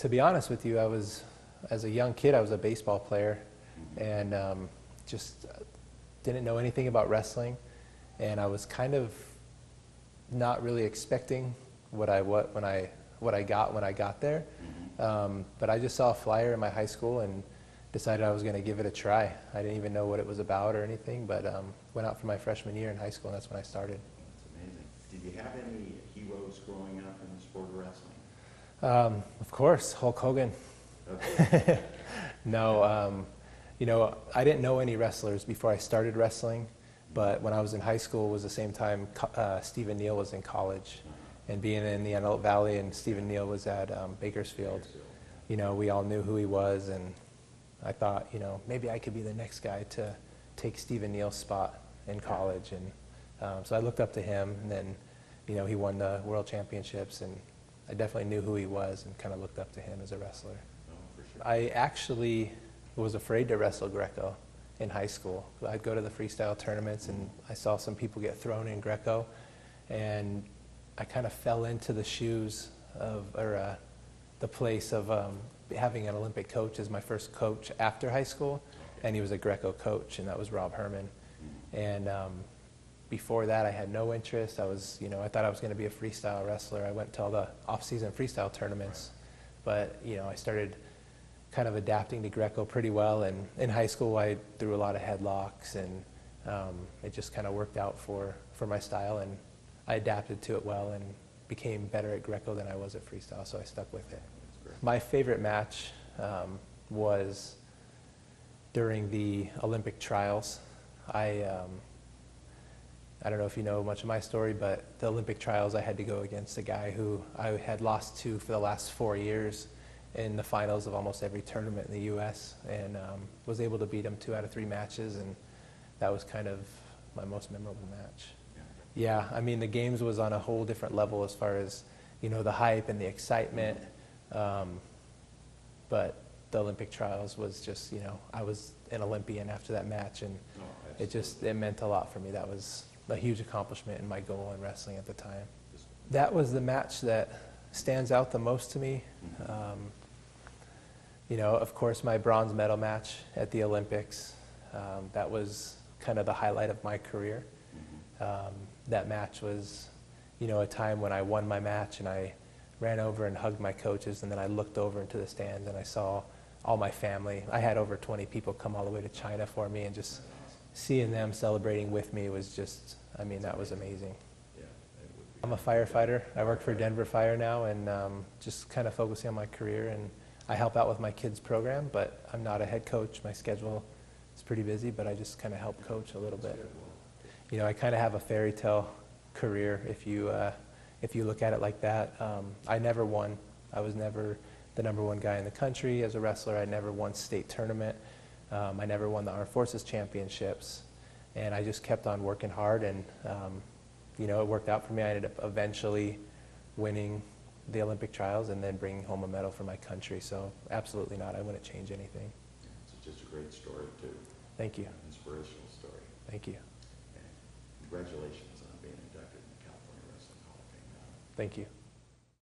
To be honest with you, as a young kid, I was a baseball player, and just didn't know anything about wrestling, and I was kind of not really expecting what I got when I got there. But I just saw a flyer in my high school and decided I was going to give it a try. I didn't even know what it was about or anything, but went out for my freshman year in high school, and that's when I started. That's amazing. Did you have any heroes growing up in the sport of wrestling? Of course, Hulk Hogan. Okay. No, I didn't know any wrestlers before I started wrestling, but when I was in high school was the same time Stephen Neal was in college. And being in the Antelope Valley and Stephen Neal was at Bakersfield, we all knew who he was, and I thought, maybe I could be the next guy to take Stephen Neal's spot in college. And so I looked up to him, and then, he won the world championships, and I definitely knew who he was and kind of looked up to him as a wrestler. Oh, for sure. I actually was afraid to wrestle Greco in high school. I'd go to the freestyle tournaments, and I saw some people get thrown in Greco, and I kind of fell into the shoes of, or the place of having an Olympic coach as my first coach after high school, and he was a Greco coach, and that was Rob Herman. And before that, I had no interest. I thought I was going to be a freestyle wrestler. I went to all the off-season freestyle tournaments, but I started kind of adapting to Greco pretty well. And in high school, I threw a lot of headlocks, and it just kind of worked out for my style, and I adapted to it well and became better at Greco than I was at freestyle, so I stuck with it. My favorite match was during the Olympic trials. I don't know if you know much of my story, but the Olympic trials, I had to go against a guy who I had lost to for the last 4 years in the finals of almost every tournament in the U.S., and was able to beat him 2 out of 3 matches, and that was kind of my most memorable match. Yeah, I mean, the games was on a whole different level as far as, the hype and the excitement, but the Olympic trials was just, I was an Olympian after that match, and it meant a lot for me. That was a huge accomplishment and my goal in wrestling at the time. That was the match that stands out the most to me. Of course, my bronze medal match at the Olympics, that was kind of the highlight of my career. That match was, a time when I won my match, and I ran over and hugged my coaches, and then I looked over into the stands and I saw all my family. I had over 20 people come all the way to China for me, and just seeing them celebrating with me was just, that was amazing. I'm a firefighter. I work for Denver Fire now, and just kind of focusing on my career, and I help out with my kids' program, but I'm not a head coach. My schedule is pretty busy, but I just kind of help coach a little bit. I kind of have a fairy tale career if you look at it like that. I never won. I was never the #1 guy in the country as a wrestler. I never won state tournament. I never won the Armed Forces Championships, and I just kept on working hard, and it worked out for me. I ended up eventually winning the Olympic trials and then bringing home a medal for my country. So absolutely not. I wouldn't change anything. It's just a great story too. Thank you. An inspirational story. Thank you. And congratulations on being inducted in the California Wrestling Hall of Fame. Thank you.